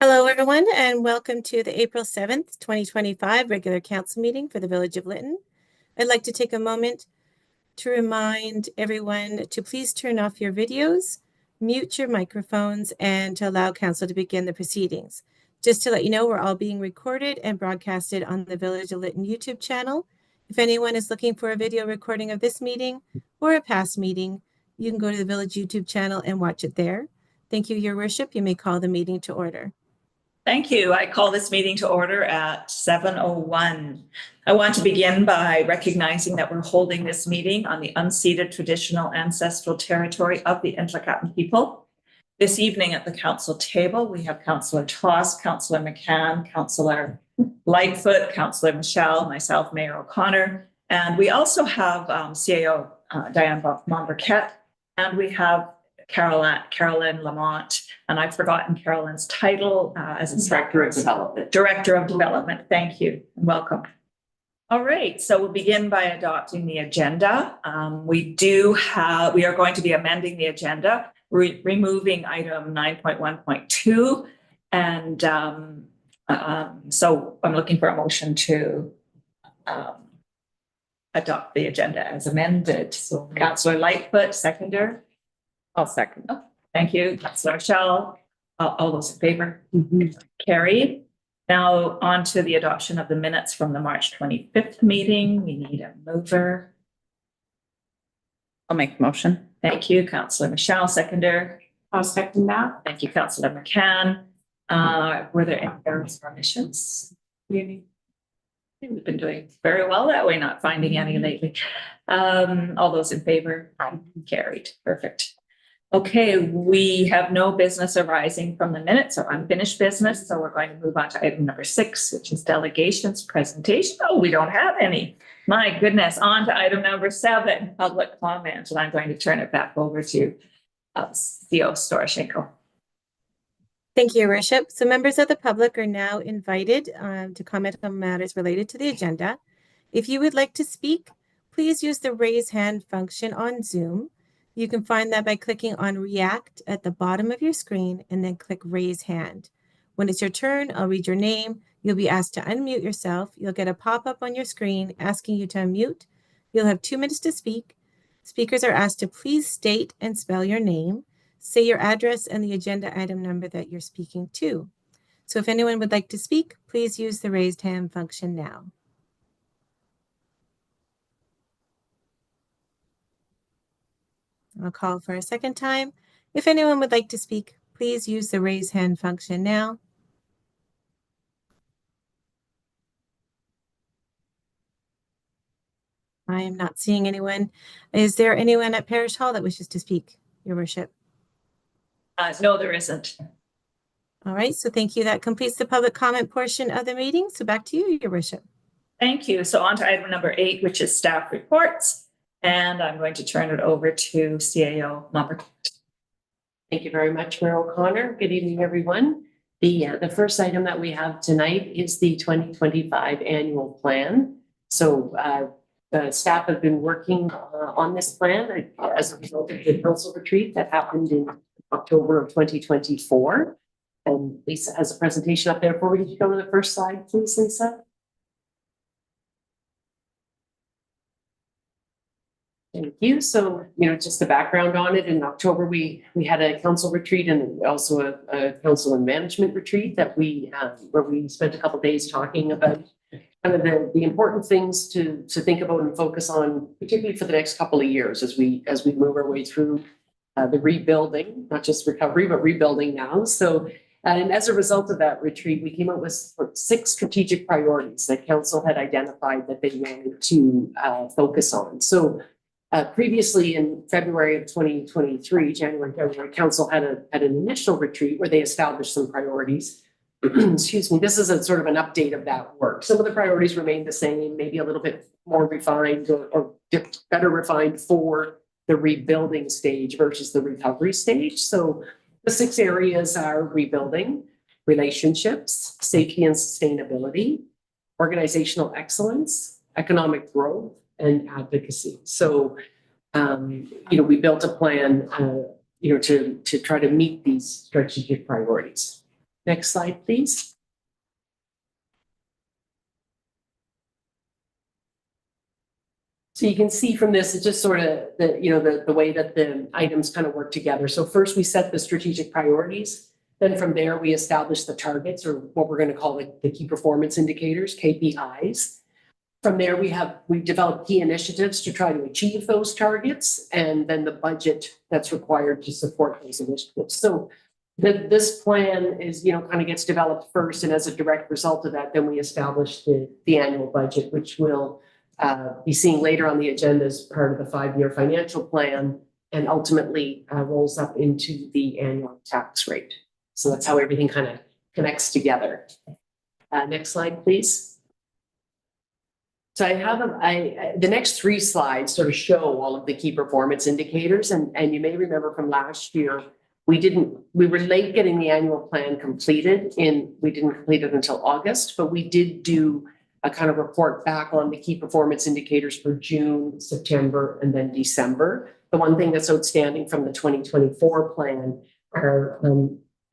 Hello, everyone, and welcome to the April 7th, 2025 regular council meeting for the Village of Lytton. I'd like to take a moment to remind everyone to please turn off your videos, mute your microphones, and to allow council to begin the proceedings. Just to let you know, we're all being recorded and broadcasted on the Village of Lytton YouTube channel. If anyone is looking for a video recording of this meeting or a past meeting, you can go to the Village YouTube channel and watch it there. Thank you, Your Worship. You may call the meeting to order. Thank you. I call this meeting to order at 7:01. I want to begin by recognizing that we're holding this meeting on the unceded traditional ancestral territory of the Ntlaka'pamux people. This evening at the council table, we have Councillor Toss, Councillor McCann, Councillor Lightfoot, Councillor Michelle, myself, Mayor O'Connor, and we also have CAO Diane Monberquette, and we have Carolyn Lamont, and I've forgotten Carolyn's title as Director of Development. Director of Development. Thank you and welcome. All right, so we'll begin by adopting the agenda. We are going to be amending the agenda, removing item 9.1.2, and so I'm looking for a motion to adopt the agenda as amended. So Councillor Lightfoot, seconder. I'll second. Oh, thank you, Councillor Michelle. All those in favor? Carried. Now on to the adoption of the minutes from the March 25th meeting. We need a mover. I'll make the motion. Thank you, Councillor Michelle, seconder. I'll second that. Thank you, Councillor McCann. Were there any errors or omissions? Really? We've been doing very well that way, not finding any lately. All those in favor? Carried. Perfect. Okay, we have no business arising from the minutes or unfinished business, so we're going to move on to item number 6, which is delegations presentation. Oh, we don't have any. My goodness, on to item number 7, public comment, and I'm going to turn it back over to CEO Storoshenko. Thank you, Your Worship. So members of the public are now invited to comment on matters related to the agenda. If you would like to speak, please use the raise hand function on Zoom. You can find that by clicking on React at the bottom of your screen and then click Raise Hand. When it's your turn, I'll read your name. You'll be asked to unmute yourself. You'll get a pop-up on your screen asking you to unmute. You'll have 2 minutes to speak. Speakers are asked to please state and spell your name, say your address and the agenda item number that you're speaking to. So if anyone would like to speak, please use the raised hand function now. I'll call for a second time. If anyone would like to speak, please use the raise hand function now. I am not seeing anyone. Is there anyone at Parish Hall that wishes to speak, Your Worship? No, there isn't. All right, so thank you. That completes the public comment portion of the meeting. So back to you, Your Worship. Thank you. So on to item number 8, which is staff reports. And I'm going to turn it over to CAO Monberquette. Thank you very much, Mayor O'Connor. Good evening, everyone. The first item that we have tonight is the 2025 annual plan. So the staff have been working on this plan as a result of the council retreat that happened in October of 2024. And Lisa has a presentation up there for you. Could you go to the first slide, please, Lisa? Thank you. So, just the background on it. In October, we had a council retreat and also a council and management retreat that where we spent a couple of days talking about kind of the important things to think about and focus on, particularly for the next couple of years as we move our way through the rebuilding, not just recovery, but rebuilding now. So, and as a result of that retreat, we came up with 6 strategic priorities that council had identified that they wanted to focus on. So, previously in February of 2023, January, council had an initial retreat where they established some priorities. Excuse me. This is a sort of an update of that work. Some of the priorities remain the same, maybe a little bit more refined or better refined for the rebuilding stage versus the recovery stage. So the 6 areas are rebuilding, relationships, safety and sustainability, organizational excellence, economic growth, and advocacy. So, we built a plan, to try to meet these strategic priorities. Next slide, please. So you can see from this, it's just sort of the way that the items kind of work together. So first we set the strategic priorities. Then from there, we establish the targets, or what we're going to call the key performance indicators, KPIs. From there, we develop key initiatives to try to achieve those targets, and then the budget that's required to support those initiatives. So this plan is, kind of gets developed first, and as a direct result of that, then we establish the annual budget, which we'll be seeing later on the agenda as part of the 5-year financial plan, and ultimately rolls up into the annual tax rate. So that's how everything kind of connects together. Next slide, please. So I have the next 3 slides sort of show all of the key performance indicators, and you may remember from last year, we were late getting the annual plan completed. We didn't complete it until August, but we did do a kind of report back on the key performance indicators for June, September, and then December. The one thing that's outstanding from the 2024 plan are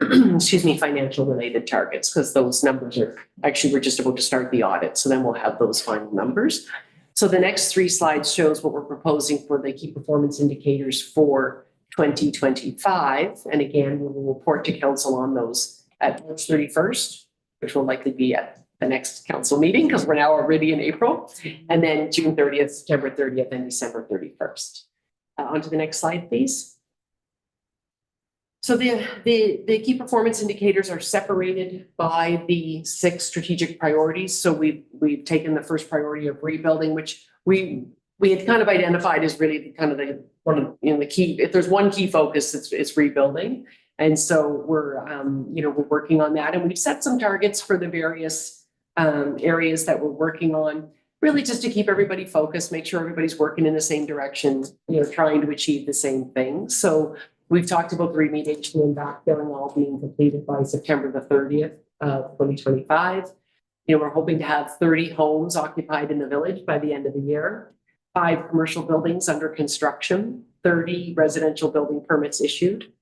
financial related targets, because those numbers are actually, we're just about to start the audit. So then we'll have those final numbers. So the next 3 slides shows what we're proposing for the key performance indicators for 2025. And again, we will report to council on those at March 31st, which will likely be at the next council meeting, because we're now already in April, and then June 30th, September 30th, and December 31st. On to the next slide, please. So the key performance indicators are separated by the 6 strategic priorities. So we've taken the first priority of rebuilding, which we had kind of identified as really one of the key. If there's one key focus, it's rebuilding, and so we're working on that, and we've set some targets for the various areas that we're working on. Really, just to keep everybody focused, make sure everybody's working in the same direction, trying to achieve the same things. So we've talked about the remediation and backfilling all being completed by September the 30th of 2025. We're hoping to have 30 homes occupied in the village by the end of the year, 5 commercial buildings under construction, 30 residential building permits issued.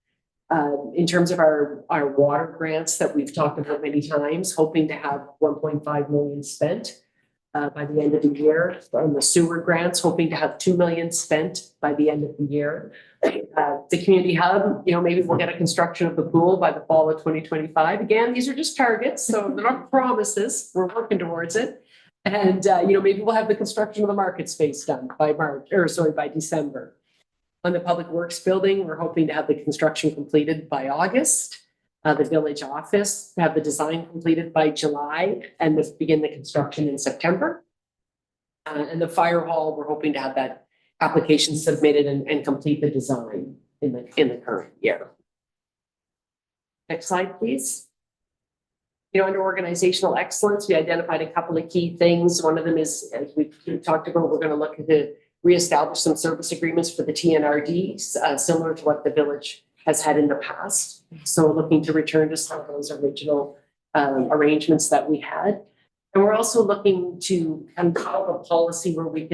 In terms of our water grants that we've talked about many times, hoping to have 1.5 million spent by the end of the year. On the sewer grants, hoping to have 2 million spent by the end of the year. The community hub, maybe we'll get a construction of the pool by the fall of 2025. Again, these are just targets, so they're not promises. We're working towards it. And, maybe we'll have the construction of the market space done by December. On the public works building, we're hoping to have the construction completed by August. The village office, have the design completed by July, and begin the construction in September. And the fire hall, we're hoping to have that application submitted and complete the design in the current year. Next slide, please. Under organizational excellence, we identified a couple of key things. One of them is, as we talked about, we're going to look at reestablish some service agreements for the TNRDs, similar to what the village has had in the past. So looking to return to some of those original arrangements that we had. And we're also looking to develop a policy where we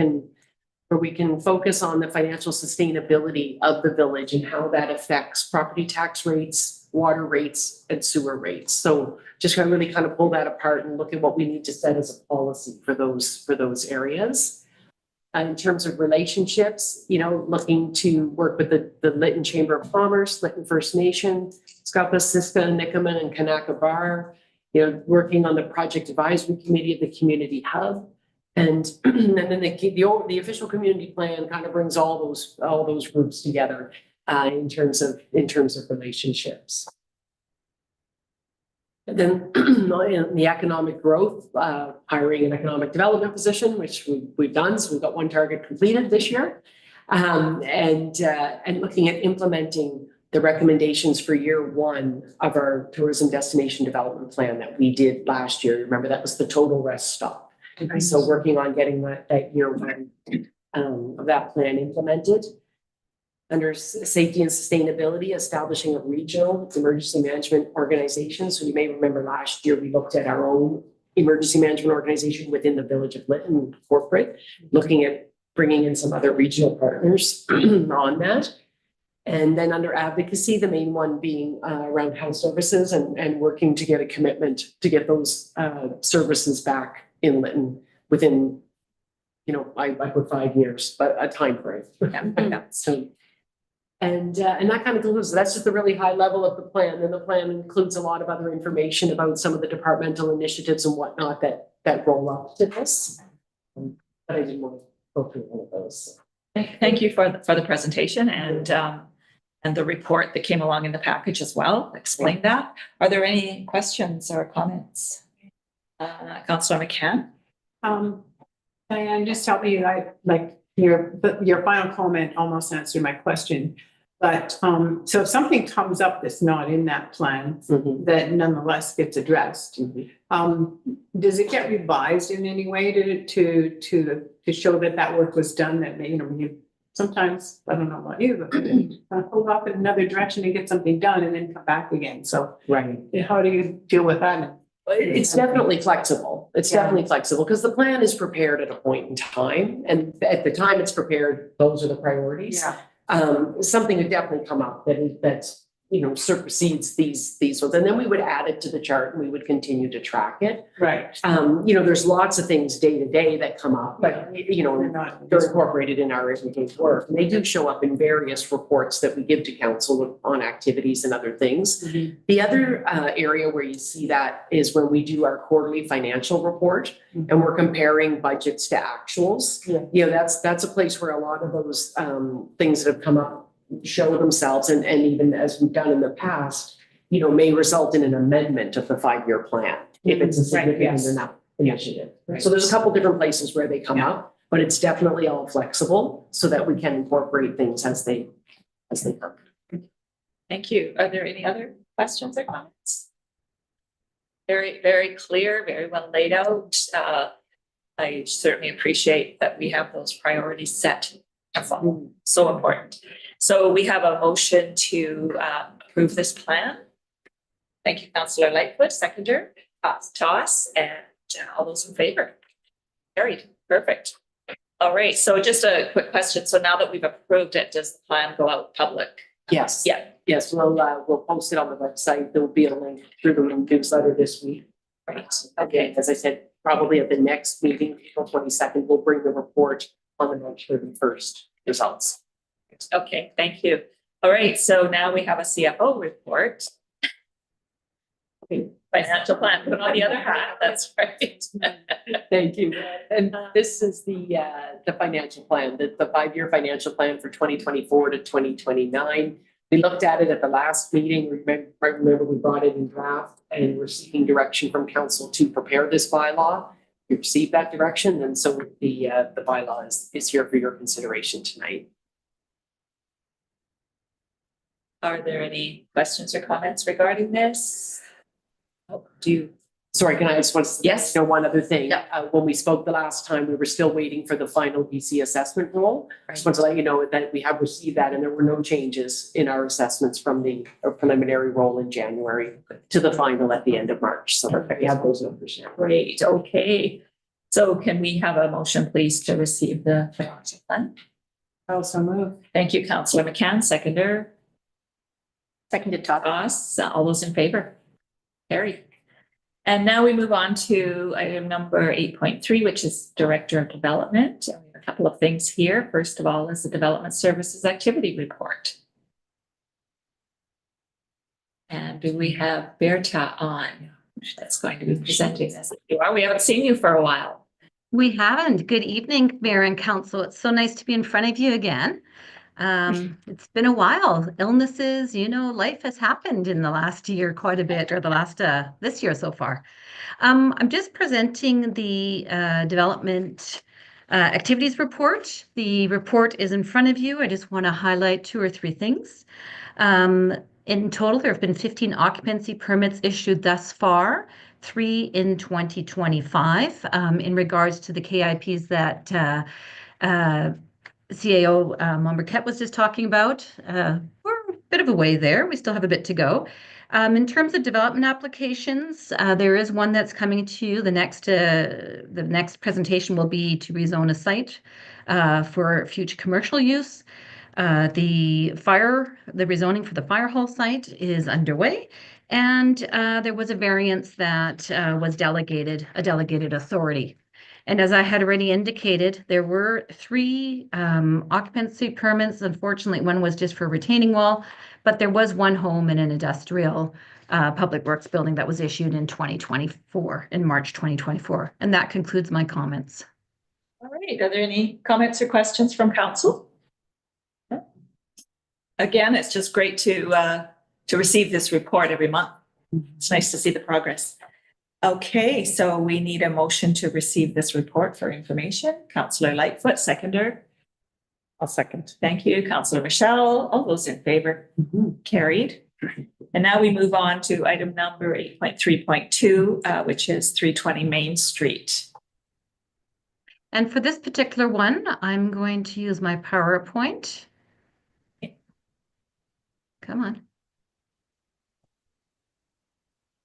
can focus on the financial sustainability of the village and how that affects property tax rates, water rates, and sewer rates. So just going to really kind of pull that apart and look at what we need to set as a policy for those areas. In terms of relationships, looking to work with the Lytton Chamber of Commerce, Lytton First Nation, Scapa, Siska, Nikaman, and Kanaka Bar, working on the project advisory committee of the community hub. And then the official community plan kind of brings all those groups together in terms of relationships. And then in the economic growth, hiring an economic development position, which we've done. So we've got 1 target completed this year, and looking at implementing the recommendations for year 1 of our tourism destination development plan that we did last year. Remember, that was the total rest stop. Okay. So working on getting that year 1 of that plan implemented. Under safety and sustainability, establishing a regional emergency management organization. So you may remember last year we looked at our own emergency management organization within the village of Lytton corporate, looking at bringing in some other regional partners on that. And then under advocacy, the main one being around health services and working to get a commitment to get those services back in Lytton within, I put 5 years, but a time frame. Yeah. So, and that kind of concludes. That's just the really high level of the plan. And the plan includes a lot of other information about some of the departmental initiatives and whatnot that roll up to this. But I didn't want to go through one of those. Thank you for the presentation and the report that came along in the package as well. Explain that. Are there any questions or comments? Councillor McCann? Diane, just help me, your final comment almost answered my question. But so if something comes up that's not in that plan, that nonetheless gets addressed, does it get revised in any way to show that work was done? That sometimes, I don't know about you, but pull off in another direction and get something done and then come back again. So Right. how do you deal with that? It's definitely flexible. It's definitely flexible because the plan is prepared at a point in time. And at the time it's prepared, those are the priorities. Something would definitely come up that's supersedes these ones. And then we would add it to the chart and we would continue to track it. Right. There's lots of things day to day that come up, but they're incorporated in our everyday work. And they do show up in various reports that we give to council on activities and other things. The other area where you see that is when we do our quarterly financial report and we're comparing budgets to actuals. That's a place where a lot of those things that have come up show themselves, and even as we've done in the past, may result in an amendment of the 5-year plan if it's a significant enough initiative. So there's a couple different places where they come up, but it's definitely all flexible so that we can incorporate things as they come. Thank you. Are there any other questions or comments? Very, very clear, very well laid out. I certainly appreciate that we have those priorities set. So important. So we have a motion to approve this plan. Thank you, Councillor Lightfoot, seconder, Toss, and all those in favor. Carried. Perfect. All right. So just a quick question. So now that we've approved it, does the plan go out public? Yes. Yeah. Yes. We'll post it on the website. There will be a link through the newsletter this week. Right. Okay. As I said, probably at the next meeting, April 22nd, we'll bring the report on the March 31st results. Okay, thank you. All right, so now we have a CFO report. Financial plan, put on the other hat, that's right. Thank you. And this is the financial plan, the 5-year financial plan for 2024 to 2029. We looked at it at the last meeting. Remember we brought it in draft and we're seeking direction from council to prepare this bylaw. We received that direction, and so the bylaw is here for your consideration tonight. Are there any questions or comments regarding this? Sorry, can I just want to Yes. one other thing? Yeah. When we spoke the last time, we were still waiting for the final BC assessment roll. I just want to let you know that we have received that and there were no changes in our assessments from the preliminary roll in January to the final at the end of March. So we have those numbers now. Great, okay. So can we have a motion, please, to receive the financial plan? Also move. Thank you, Councillor McCann, seconder. Seconded, Toss. All those in favor? Carried. And now we move on to item number 8.3, which is Director of Development. And we have a couple of things here. First of all is the Development Services Activity Report. And do we have Berta on? That's going to be presenting this. You are. We haven't seen you for a while. We haven't. Good evening, Mayor and Council. It's so nice to be in front of you again. It's been a while. Illnesses, life has happened in the last year quite a bit, or the last this year so far. I'm just presenting the development activities report. The report is in front of you. I just want to highlight 2 or 3 things. In total, there have been 15 occupancy permits issued thus far, 3 in 2025. In regards to the KIPs that CAO Marquette was just talking about, we're a bit of a way there. We still have a bit to go. In terms of development applications, there is one that's coming to you. The next presentation will be to rezone a site for future commercial use. The rezoning for the fire hall site is underway, and there was a variance that was a delegated authority. And as I had already indicated, there were 3 occupancy permits. Unfortunately, one was just for retaining wall, but there was one home in an industrial public works building that was issued in 2024, in March 2024. And that concludes my comments. All right, are there any comments or questions from council? Again, it's just great to receive this report every month. It's nice to see the progress. Okay, so we need a motion to receive this report for information. Councillor Lightfoot, seconder. I'll second. Thank you, Councillor Michelle. All those in favor? Carried. And now we move on to item number 8.3.2, which is 320 Main Street. And for this particular one, I'm going to use my PowerPoint. Come on.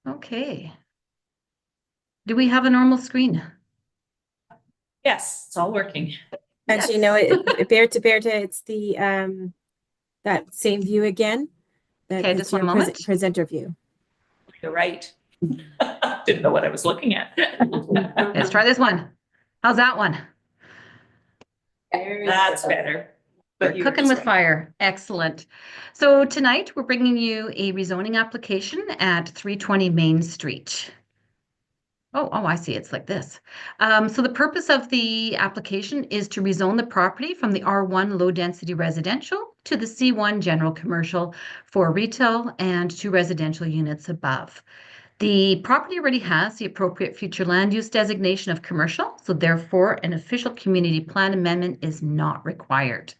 Okay. Do we have a normal screen? Yes, it's all working. Actually, no, Berta, it's the that same view again. Okay, It's just one your moment. presenter view. You're right. Didn't know what I was looking at. Let's try this one. How's that one? That's better. But you were Cooking just with right. fire. Excellent. So tonight we're bringing you a rezoning application at 320 Main Street. Oh, I see. It's like this. So the purpose of the application is to rezone the property from the R1 low density residential to the C1 general commercial for retail and 2 residential units above. The property already has the appropriate future land use designation of commercial, so therefore an official community plan amendment is not required.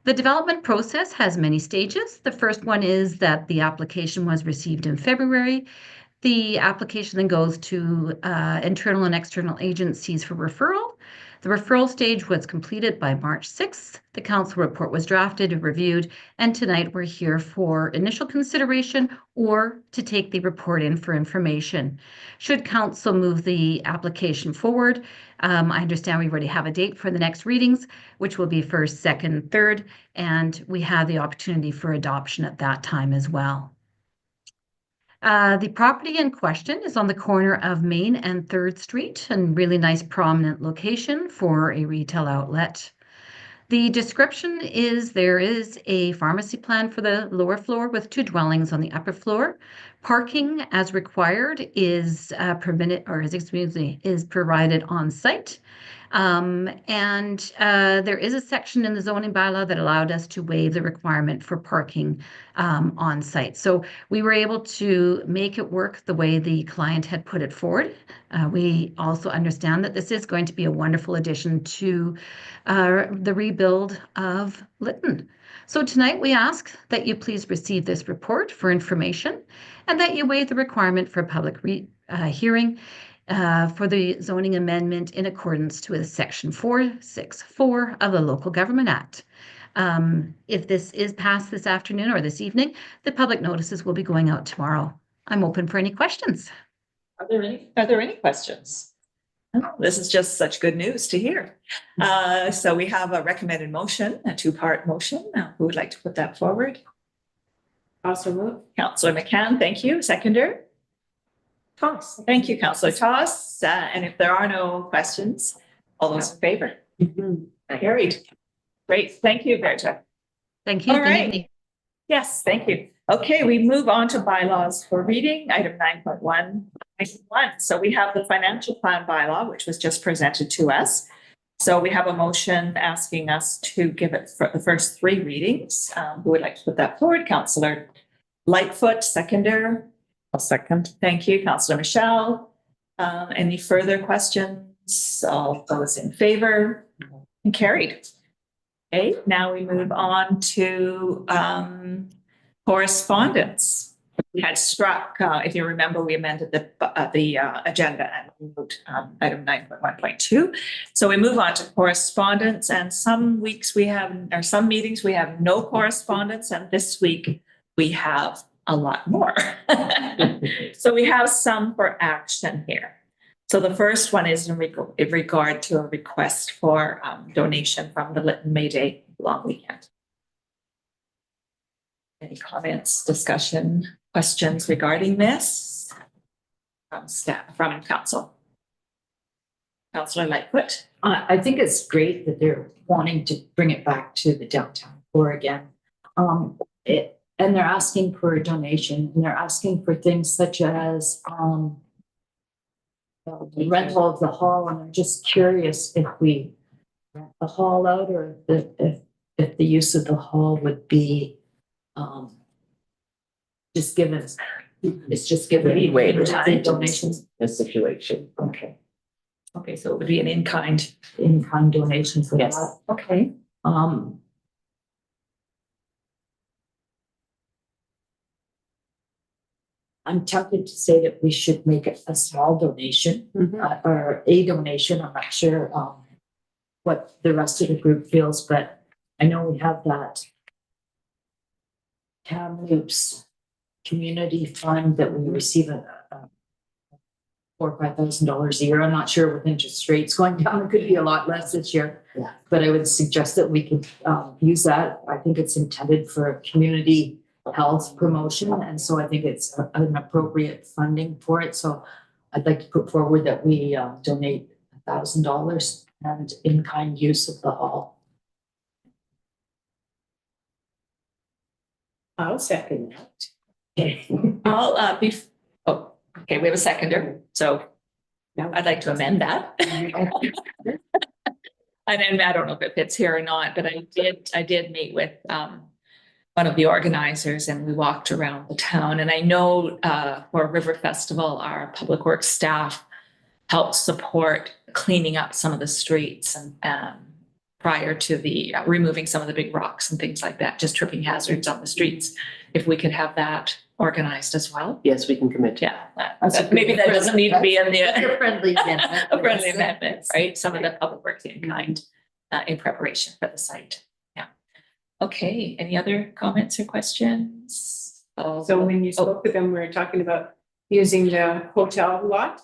The development process has many stages. The first one is that the application was received in February. The application then goes to internal and external agencies for referral. The referral stage was completed by March 6th. The council report was drafted and reviewed, and tonight we're here for initial consideration or to take the report in for information. Should council move the application forward, I understand we already have a date for the next readings, which will be 1st, 2nd, 3rd, and we have the opportunity for adoption at that time as well. The property in question is on the corner of Main and 3rd Street, and really nice prominent location for a retail outlet. The description is there is a pharmacy plan for the lower floor with 2 dwellings on the upper floor. Parking as required is is provided on site. There is a section in the zoning bylaw that allowed us to waive the requirement for parking on site. So we were able to make it work the way the client had put it forward. We also understand that this is going to be a wonderful addition to the rebuild of Lytton. So tonight we ask that you please receive this report for information and that you waive the requirement for a public hearing for the zoning amendment in accordance with Section 464 of the Local Government Act. If this is passed this afternoon or this evening, the public notices will be going out tomorrow. I'm open for any questions. Are there any questions? Oh, this is just such good news to hear. So we have a recommended motion, a 2-part motion. Who would like to put that forward? Also move. Councillor McCann, thank you. Seconder? Toss. Thank you, Councillor Toss. And if there are no questions, all those in favor? Carried. Great. Thank you, Berta. Thank you. All Good right. evening. Yes, thank you. Okay, we move on to bylaws for reading, item 9.1. So we have the financial plan bylaw, which was just presented to us. So we have a motion asking us to give it for the first 3 readings. Who would like to put that forward? Councillor Lightfoot, seconder. I'll second. Thank you, Councillor Michelle. Any further questions? All those in favor? And carried. Okay, now we move on to correspondence. We had struck, if you remember, we amended the agenda and we moved item 9.1.2. So we move on to correspondence, and some weeks we have, or some meetings we have no correspondence, and this week we have a lot more. So we have some for action here. So the first one is in regard to a request for donation from the Lytton May Day long weekend. Any comments, discussion, questions regarding this from staff, from council? Councillor Lightfoot. I think it's great that they're wanting to bring it back to the downtown core again. And they're asking for a donation, and they're asking for things such as the rental of the hall. And I'm just curious if we rent the hall out, or if the use of the hall would be just given. It's just given Leeway to the donations. The situation. Okay, Okay, so it would be an in-kind. in-kind donations for Yes. that. Okay. I'm tempted to say that we should make it a small donation, or a donation. I'm not sure what the rest of the group feels, but I know we have that Kamloops Community Fund that we receive $4,000 or $5,000 a year. I'm not sure with interest rates going down, it could be a lot less this year. Yeah. But I would suggest that we could use that. I think it's intended for community health promotion, and so I think it's an appropriate funding for it. So I'd like to put forward that we donate $1,000 and in-kind use of the hall. I'll second that. I'll okay, we have a seconder, so I'd like to amend that. And I don't know if it fits here or not, but I did meet with one of the organizers, and we walked around the town. And I know for River Festival, our public works staff helped support cleaning up some of the streets and prior to the removing some of the big rocks and things like that, just tripping hazards on the streets. If we could have that organized as well. Yes, we can commit to. Yeah, maybe that doesn't need to be in the A friendly amendment. a friendly amendment, right? Some of the public works in kind in preparation for the site. Yeah. Okay, any other comments or questions? So when you spoke with them, we were talking about using the hotel lot.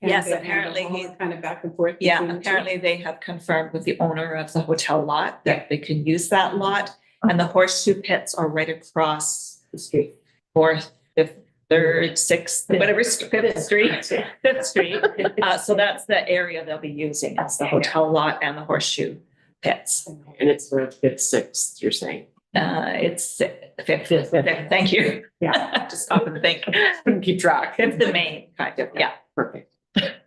and Yes, the apparently hall he- kind of back and forth. Yeah, between the two. apparently they have confirmed with the owner of the hotel lot that they can use that lot. And the horseshoe pits are right across The street. Fourth, Fifth, Third, Sixth, whatever, Fifth Street. So that's the area they'll be using as the hotel lot and the horseshoe pits. And it's the 5th, 6th, you're saying. It's fifth, thank you. Yeah. Just stop and think. Couldn't keep track. Fifth the main, kind of, yeah. Perfect.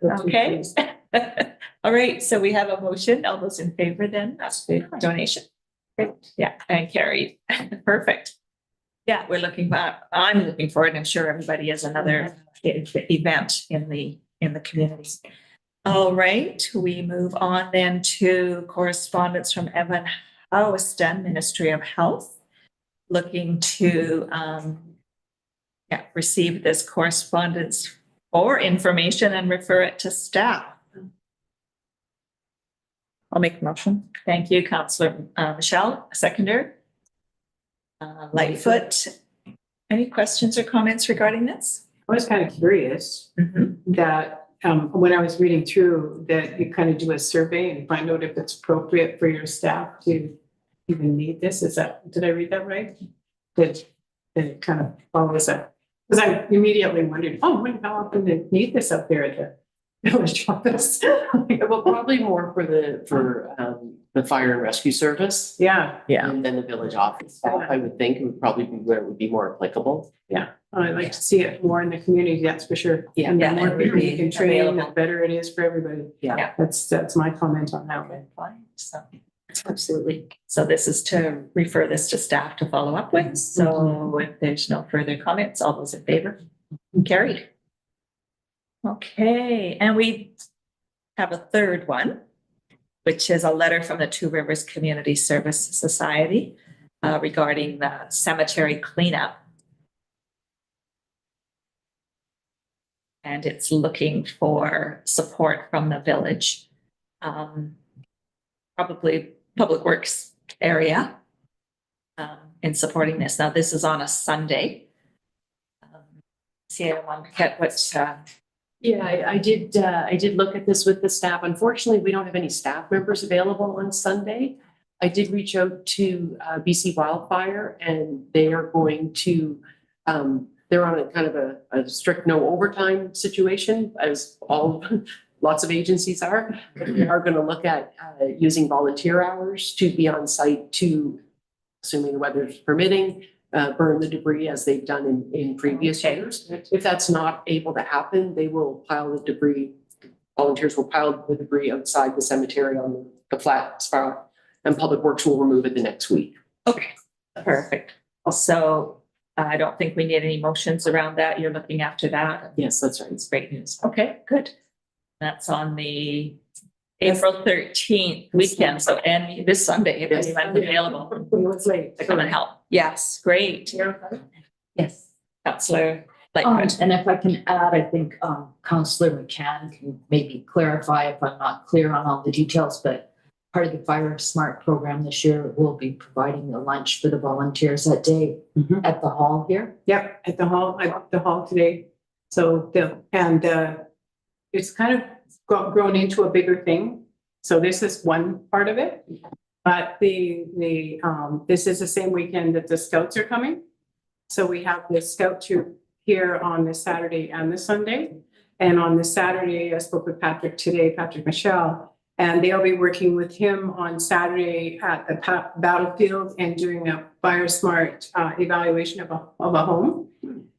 Okay. All right, so we have a motion. All those in favor then, that's the donation. Great. Yeah, and carried. Perfect. Yeah, I'm looking forward, and I'm sure everybody is, another event in the community. All right, we move on then to correspondence from Evan Howiston, Ministry of Health, looking to receive this correspondence for information and refer it to staff. I'll make a motion. Thank you, Councillor Michelle, seconder. Lightfoot, any questions or comments regarding this? I was kind of curious that when I was reading through that you kind of do a survey and find out if it's appropriate for your staff to even need this. Did I read that right? That it kind of follows that. Because I immediately wondered, how often they need this up there at the village office? Well, probably more for the fire and rescue service. Yeah, And then the village office staff, I would think, would probably be where it would be more applicable. I'd like to see it more in the community, that's for sure. Yeah. And the Yeah, more it would people be you can train, the available. better it is for everybody. Yeah. That's my comment on that one. Fine, so, absolutely. So this is to refer this to staff to follow up with. So if there's no further comments, all those in favor? Carried. Okay, and we have a third one, which is a letter from the Two Rivers Community Service Society regarding the cemetery cleanup. And it's looking for support from the village, probably Public Works area, in supporting this. Now, this is on a Sunday. See, I want to get what, Yeah, I did look at this with the staff. Unfortunately, we don't have any staff members available on Sunday. I did reach out to BC Wildfire, and they are going to, they're on a kind of a strict no overtime situation, as all, lots of agencies are. But they are going to look at using volunteer hours to be on site to, assuming the weather's permitting, burn the debris as they've done in previous years. If that's not able to happen, they will pile the debris, volunteers will pile the debris outside the cemetery on the flat spot, and Public Works will remove it the next week. Okay, perfect. So I don't think we need any motions around that. You're looking after that. Yes, that's right. It's great news. Okay, good. That's on the April 13th weekend. So, and this Sunday, if Yes. anyone's available It's late. to come and help. Yes, great. Yes. Councillor Lightfoot. And if I can add, I think Councillor McCann can maybe clarify if I'm not clear on all the details, but part of the Fire Smart program this year will be providing a lunch for the volunteers that day at the hall here. Yep, at the hall today. So it's kind of grown into a bigger thing. So this is one part of it. But this is the same weekend that the Scouts are coming. So we have the Scout troop here on the Saturday and the Sunday. And on the Saturday, I spoke with Patrick today, Patrick Michelle, and they'll be working with him on Saturday at the battlefield and doing a Fire Smart evaluation of a home.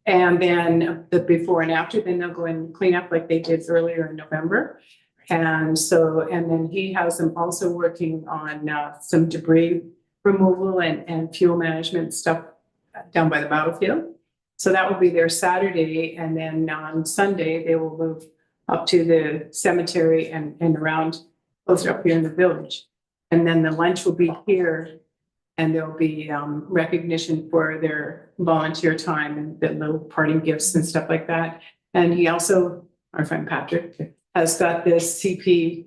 And then the before and after, then they'll go and clean up like they did earlier in November. And then he has them also working on some debris removal and fuel management stuff down by the battlefield. So that will be their Saturday. And then on Sunday, they will move up to the cemetery and around closer up here in the village. And then the lunch will be here, and there'll be recognition for their volunteer time and the little parting gifts and stuff like that. And he also, our friend Patrick, has got this CPKC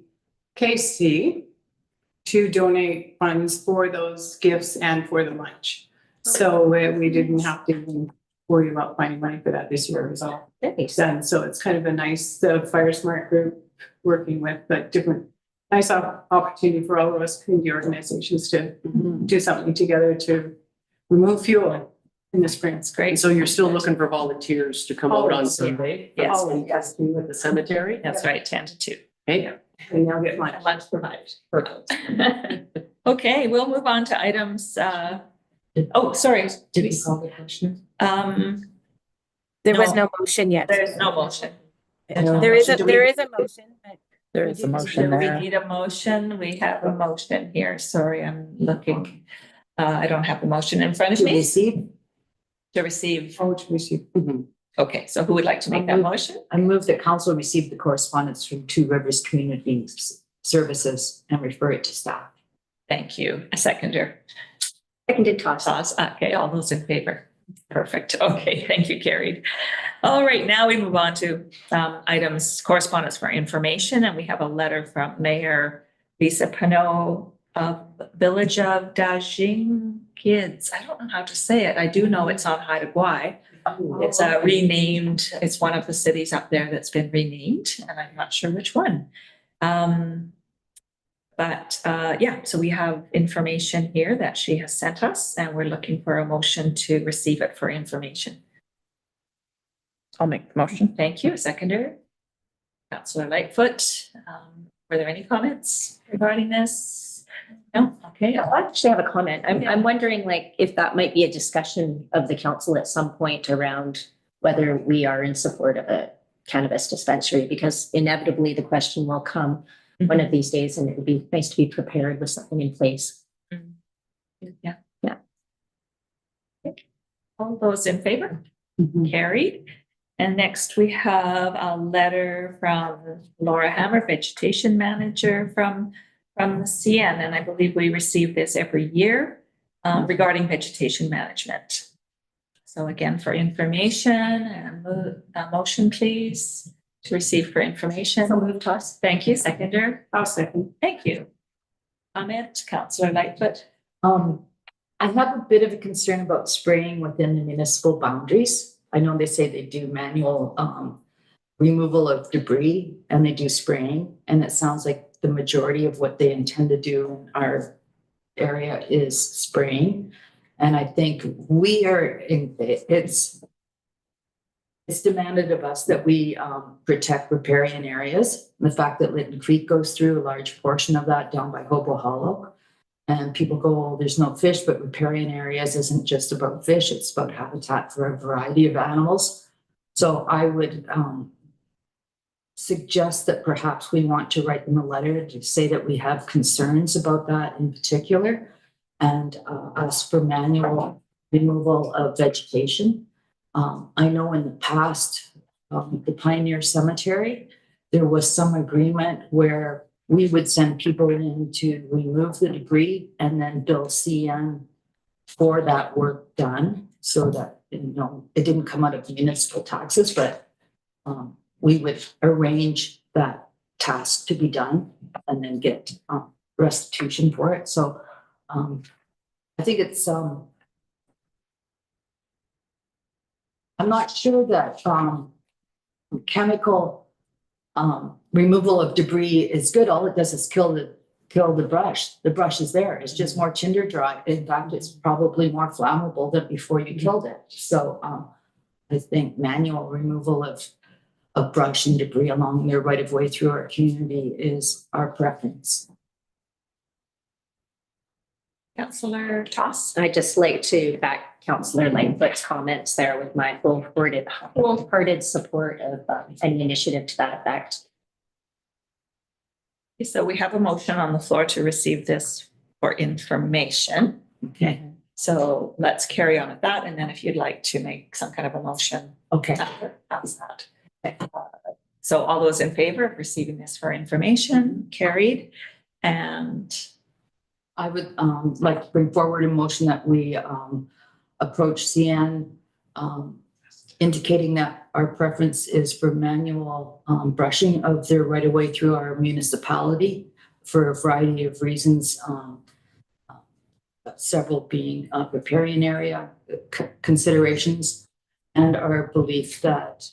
to donate funds for those gifts and for the lunch. So we didn't have to even worry about finding money for that this year. It was all done. So it's kind of a nice Fire Smart group working with different nice opportunity for all of us community organizations to do something together to remove fuel in the spring. It's great. So you're still looking for volunteers to come out on Always. Sunday? Yes. Always. Yes, at the cemetery? That's right, 10 to 2. Okay. And they'll get lunch. Lunch provided. Okay, we'll move on to items. Oh, sorry. Did we call the question? There was no motion yet. There's no motion. There is a motion, but There is a motion Do we there. need a motion? We have a motion here. Sorry, I'm looking. I don't have the motion in front of To me. receive, To receive. Oh, to receive. Okay, so who would like to make that motion? I move that council receive the correspondence from Two Rivers Community Services and refer it to staff. Thank you. A seconder. Seconded, Toss. Toss. Okay, all those in favor? Perfect. Okay, thank you, carried. All right, now we move on to items, correspondence for information, and we have a letter from Mayor Lisa Pinot of Village of Dajing Kids. I don't know how to say it. I do know it's on Haida Gwaii. It's renamed, it's one of the cities up there that's been renamed, and I'm not sure which one. Yeah, so we have information here that she has sent us, and we're looking for a motion to receive it for information. I'll make the motion. Thank you. Seconder. Councillor Lightfoot. Were there any comments regarding this? No? Okay. I actually have a comment. I'm wondering like if that might be a discussion of the council at some point around whether we are in support of a cannabis dispensary, because inevitably the question will come one of these days, and it would be nice to be prepared with something in place. Yeah. Yeah. All those in favor? Carried. And next we have a letter from Laura Hammer, Vegetation Manager from the CN, and I believe we receive this every year regarding vegetation management. So again, for information, and a motion please to receive for information. So moved, Toss. Thank you. Seconder. I'll second. Thank you. Comment, Councillor Lightfoot. I have a bit of a concern about spraying within the municipal boundaries. I know they say they do manual removal of debris and they do spraying, and it sounds like the majority of what they intend to do in our area is spraying. And I think we are in, it's demanded of us that we protect riparian areas. The fact that Lytton Creek goes through a large portion of that down by Hobo Hollow. And people go, oh, there's no fish, but riparian areas isn't just about fish, it's about habitat for a variety of animals. So I would suggest that perhaps we want to write them a letter to say that we have concerns about that in particular, and ask for manual removal of vegetation. I know in the past, the Pioneer Cemetery, there was some agreement where we would send people in to remove the debris and then bill CN for that work done, so that, you know, it didn't come out of municipal taxes, but we would arrange that task to be done and then get restitution for it. So I think it's I'm not sure that chemical removal of debris is good. All it does is kill the brush. The brush is there. It's just more tinder dry. In fact, it's probably more flammable than before you killed it. So I think manual removal of brush and debris along their right of way through our community is our preference. Councillor Toss. I'd just like to back Councillor Lightfoot's comments there with my wholehearted support of any initiative to that effect. So we have a motion on the floor to receive this for information. Okay. So let's carry on with that. And then if you'd like to make some kind of a motion Okay. after that. So all those in favor of receiving this for information, carried. And I would like to bring forward a motion that we approach CN, indicating that our preference is for manual brushing of their right of way through our municipality for a variety of reasons, several being riparian area considerations, and our belief that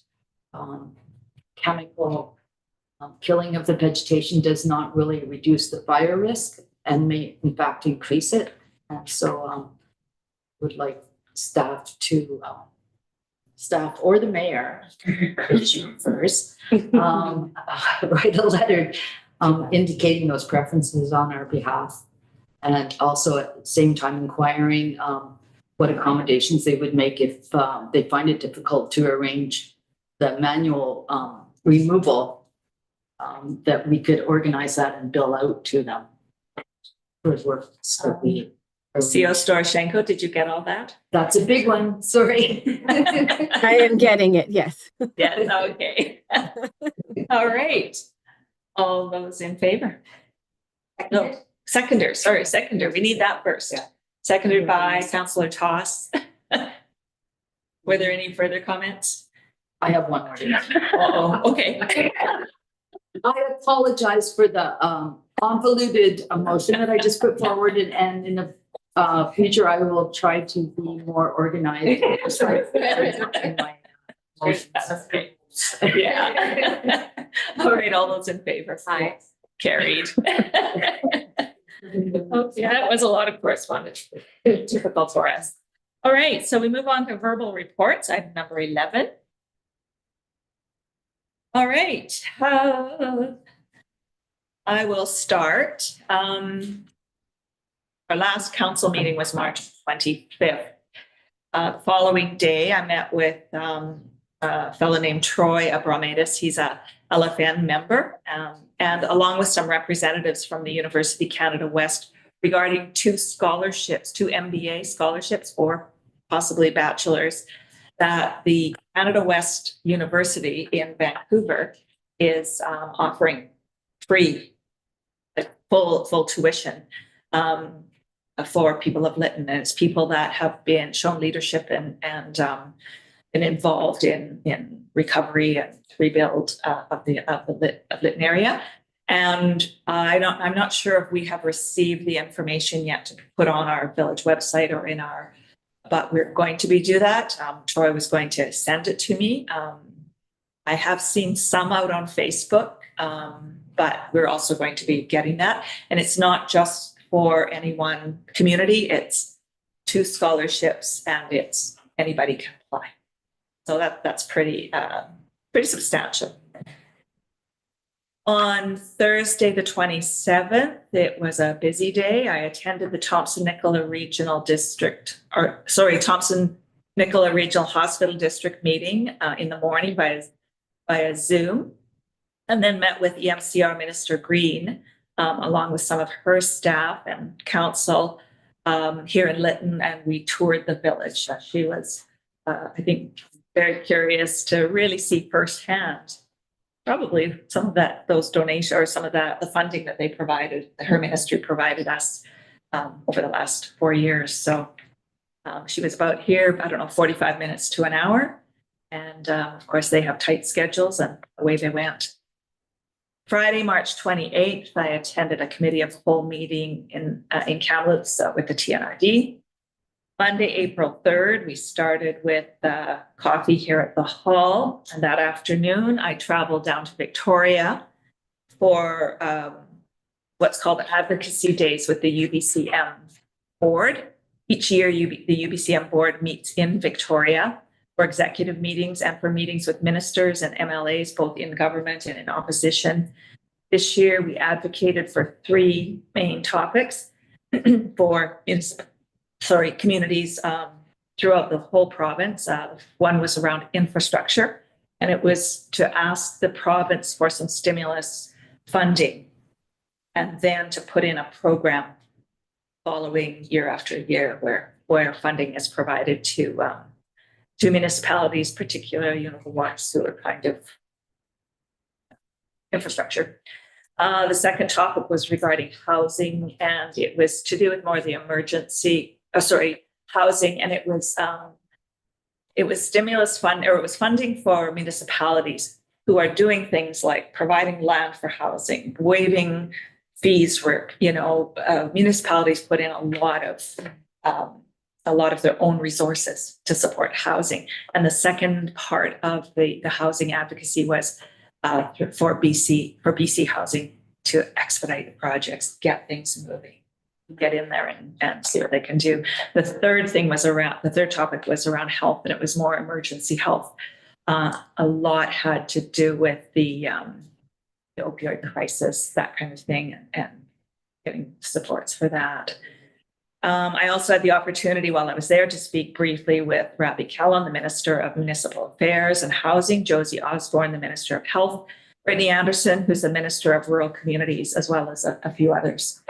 chemical killing of the vegetation does not really reduce the fire risk and may in fact increase it. And so would like staff to staff or the mayor first write a letter indicating those preferences on our behalf, and also at the same time inquiring what accommodations they would make if they find it difficult to arrange the manual removal, that we could organize that and bill out to them for work that we. CO Storoshenko, did you get all that? That's a big one, sorry. I am getting it, yes. Yes, okay. All right. All those in favor? No, seconder, sorry, seconder. We need that first. Yeah. Seconded by Councillor Toss. Were there any further comments? I have one more. Oh, okay. I apologize for the convoluted emotion that I just put forward, and in the future, I will try to be more organized. in my motions. That's great. Yeah. All right, all those in favor? Aye. Carried. Okay, that was a lot of correspondence. Typical for us. All right, so we move on to verbal reports, item number 11. All right. I will start. Our last council meeting was March 25th. Following day, I met with a fellow named Troy Abramidis. He's a LFN member, and along with some representatives from the University Canada West regarding two scholarships, two MBA scholarships or possibly bachelors that the Canada West University in Vancouver is offering free, full tuition for people of Lytton. And it's people that have been shown leadership and been involved in recovery and rebuild of the Lytton area. And I'm not sure if we have received the information yet to put on our village website or in our, but we're going to do that. Troy was going to send it to me. I have seen some out on Facebook, but we're also going to be getting that. And it's not just for any one community. It's 2 scholarships and it's anybody can apply. So that's pretty substantial. On Thursday, the 27th, it was a busy day. I attended the Thompson-Nicola Regional Hospital District meeting in the morning via Zoom, and then met with EMCR Minister Green, along with some of her staff and council here in Lytton, and we toured the village. She was, I think, very curious to really see firsthand probably some of those donations or some of the funding that they provided, her ministry provided us over the last 4 years. So she was about here, I don't know, 45 minutes to an hour. And of course, they have tight schedules, and away they went. Friday, March 28th, I attended a committee of the whole meeting in Kamloops with the TNRD. Monday, April 3rd, we started with coffee here at the hall. And that afternoon, I traveled down to Victoria for what's called Advocacy Days with the UBCM board. Each year, the UBCM board meets in Victoria for executive meetings and for meetings with ministers and MLAs, both in government and in opposition. This year, we advocated for 3 main topics for communities throughout the whole province. One was around infrastructure, and it was to ask the province for some stimulus funding and then to put in a program following year after year where funding is provided to municipalities, particularly, the water sewer kind of infrastructure. The second topic was regarding housing, and it was to do with more the housing, and it was stimulus fund, or it was funding for municipalities who are doing things like providing land for housing, waiving fees for, municipalities put in a lot of their own resources to support housing. And the second part of the housing advocacy was for BC Housing to expedite the projects, get things moving, get in there and see what they can do. The third topic was around health, and it was more emergency health. A lot had to do with the opioid crisis, that kind of thing, and getting supports for that. I also had the opportunity while I was there to speak briefly with Ravi Kellen, the Minister of Municipal Affairs and Housing, Josie Osborne, the Minister of Health, Brittany Anderson, who's the Minister of Rural Communities, as well as a few others.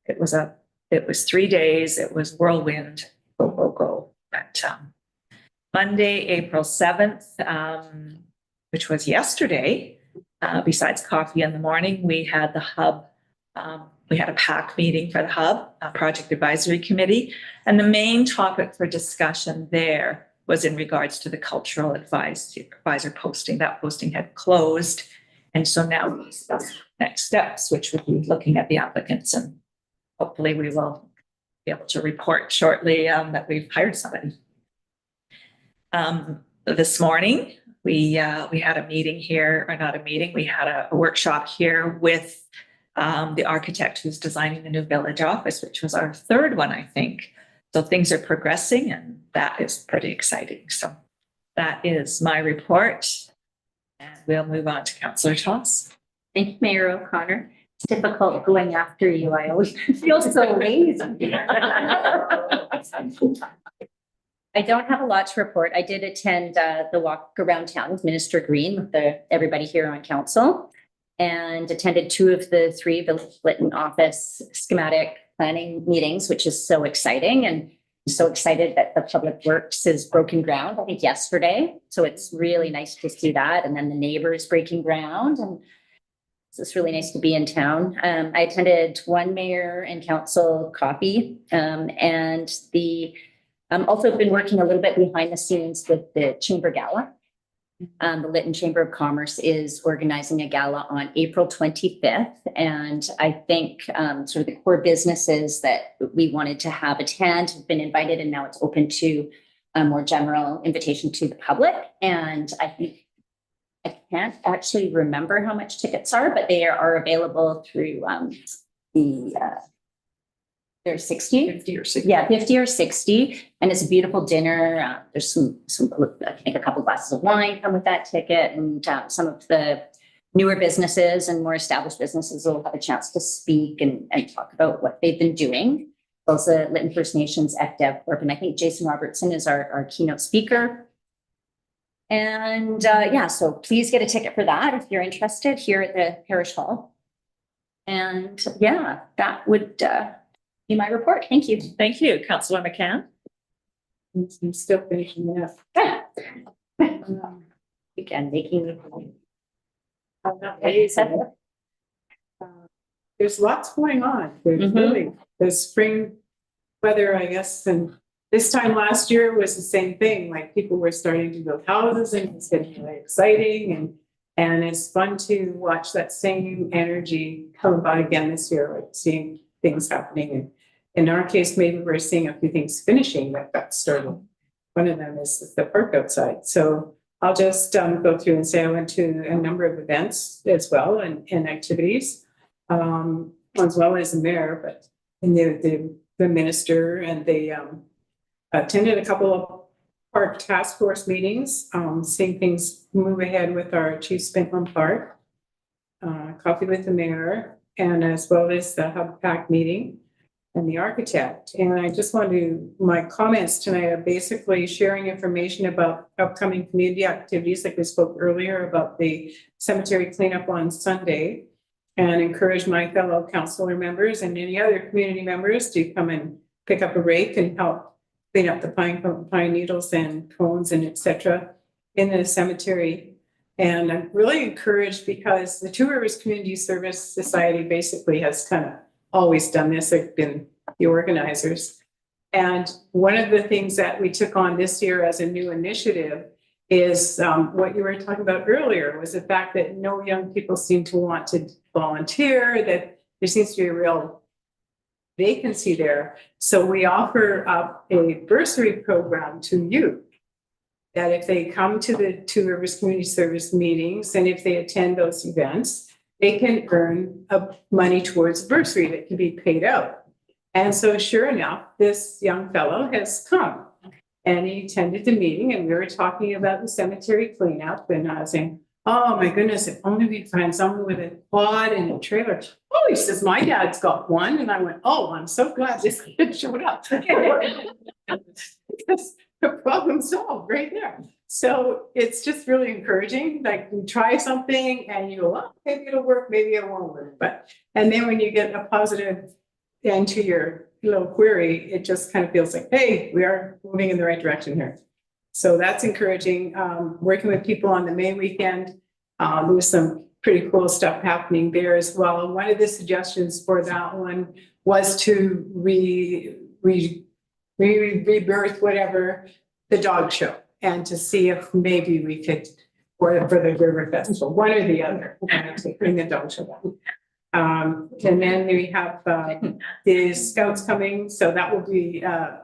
It was 3 days. It was whirlwind, go. But Monday, April 7th, which was yesterday, besides coffee in the morning, we had the hub. We had a PAC meeting for the hub, Project Advisory Committee. And the main topic for discussion there was in regards to the cultural advisor posting. That posting had closed. And so now we discuss next steps, which would be looking at the applicants, and hopefully we will be able to report shortly that we've hired somebody. This morning, we had a meeting here, or not a meeting, we had a workshop here with the architect who's designing the new village office, which was our 3rd one, I think. So things are progressing, and that is pretty exciting. So that is my report. And we'll move on to Councillor Toss. Thank you, Mayor O'Connor. It's difficult going after you. I always feel so lazy. I don't have a lot to report. I did attend the walk around town with Minister Green with everybody here on council, and attended 2 of the 3 Village Lytton office schematic planning meetings, which is so exciting. And I'm so excited that the Public Works is broken ground, I think yesterday. So it's really nice to see that. And then the neighbors breaking ground. And so it's really nice to be in town. I attended 1 mayor and council coffee, and also been working a little bit behind the scenes with the Chamber Gala. The Lytton Chamber of Commerce is organizing a gala on April 25th. And I think sort of the core businesses that we wanted to have attend have been invited, and now it's open to a more general invitation to the public. And I think, I can't actually remember how much tickets are, but they are available through the There's 60. 50 or 60? Yeah, 50 or 60, and it's a beautiful dinner. There's some, I think a couple glasses of wine come with that ticket, and some of the newer businesses and more established businesses will have a chance to speak and talk about what they've been doing. Also, Lytton First Nations ECDEV Corp, and I think Jason Robertson is our keynote speaker. And yeah, so please get a ticket for that if you're interested here at the Parish Hall. And yeah, that would be my report. Thank you. Thank you, Councillor McCann. I'm still finishing it up. Again, making. There's lots going on. There's Mhm. really, the spring weather, I guess, and this time last year was the same thing, like people were starting to build houses and it's getting really exciting and it's fun to watch that same energy come about again this year, like seeing things happening. And in our case, maybe we're seeing a few things finishing that got started. One of them is the park outside. So I'll just go through and say I went to a number of events as well and activities, as well as the mayor, but and the minister, and they attended a couple of park task force meetings, seeing things move ahead with our Chief Spentland Park, coffee with the mayor, and as well as the Hub Pack meeting and the architect. And I just want to, my comments tonight are basically sharing information about upcoming community activities, like we spoke earlier about the cemetery cleanup on Sunday, and encourage my fellow councillor members and any other community members to come and pick up a rake and help clean up the pine needles and cones and etc. in the cemetery. And I'm really encouraged because the Two Rivers Community Service Society basically has kind of always done this. They've been the organizers. And one of the things that we took on this year as a new initiative is what you were talking about earlier, was the fact that no young people seem to want to volunteer, that there seems to be a real vacancy there. So we offer up a bursary program to youth, that if they come to the Two Rivers Community Service meetings and if they attend those events, they can earn money towards a bursary that can be paid out. And so sure enough, this young fellow has come and he attended the meeting, and we were talking about the cemetery cleanup, and I was saying, oh my goodness, if only we find someone with a quad and a trailer. Oh, he says, my dad's got one. And I went, oh, I'm so glad this kid showed up. Because the problem solved right there. So it's just really encouraging. Like you try something and you go, oh, maybe it'll work, maybe it won't work. And then when you get a positive end to your little query, it just kind of feels like, hey, we are moving in the right direction here. So that's encouraging. Working with people on the May weekend, there was some pretty cool stuff happening there as well. And one of the suggestions for that one was to rebirth whatever the dog show, and to see if maybe we could, for the River Festival, one or the other, to bring the dog show back. And then we have the Scouts coming, so that will be a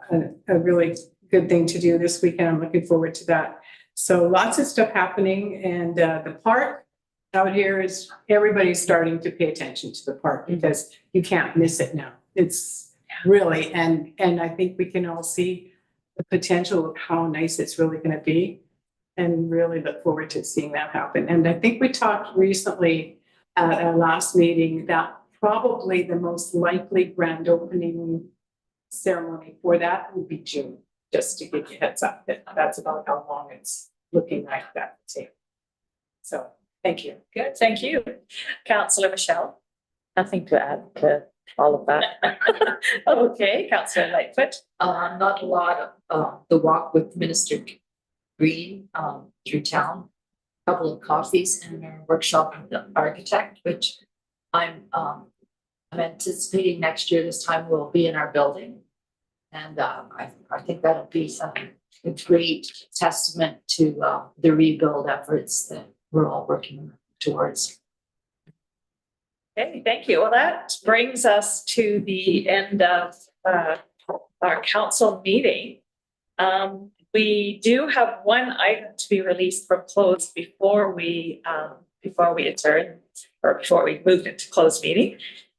really good thing to do this weekend. I'm looking forward to that. So lots of stuff happening, and the park out here is, everybody's starting to pay attention to the park because you can't miss it now. It's really, and I think we can all see the potential of how nice it's really going to be, and really look forward to seeing that happen. And I think we talked recently at our last meeting that probably the most likely grand opening ceremony for that would be June, just to give you a heads up that that's about how long it's looking like that too. So thank you. Good, thank you. Councillor Michelle. Nothing to add to all of that. Okay, Councillor Lightfoot. Not a lot of the walk with Minister Green through town, a couple of coffees, and a workshop with the architect, which I'm anticipating next year this time will be in our building. And I think that'll be a great testament to the rebuild efforts that we're all working towards. Okay, thank you. Well, that brings us to the end of our council meeting. We do have one item to be released from closed before we adjourn, or before we moved into closed meeting.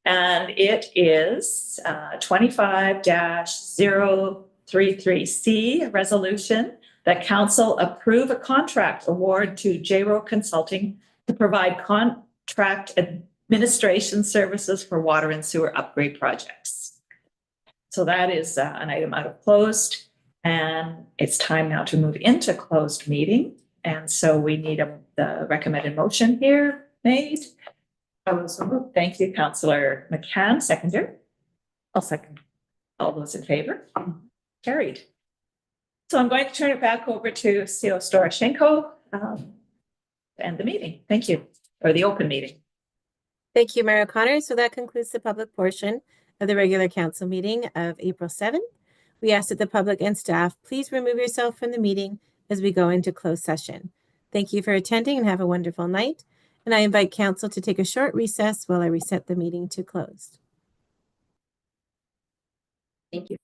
And it is 25-033C, resolution that council approve a contract award to JRO Consulting to provide contract administration services for water and sewer upgrade projects. So that is an item out of closed, and it's time now to move into closed meeting. And so we need the recommended motion here made. Thank you, Councillor McCann, seconder. I'll second. All those in favor? Carried. So I'm going to turn it back over to CEO Storoshenko to end the meeting. Thank you, or the open meeting. Thank you, Mayor O'Connor. So that concludes the public portion of the regular council meeting of April 7th. We ask that the public and staff please remove yourself from the meeting as we go into closed session. Thank you for attending and have a wonderful night. And I invite council to take a short recess while I reset the meeting to closed. Thank you.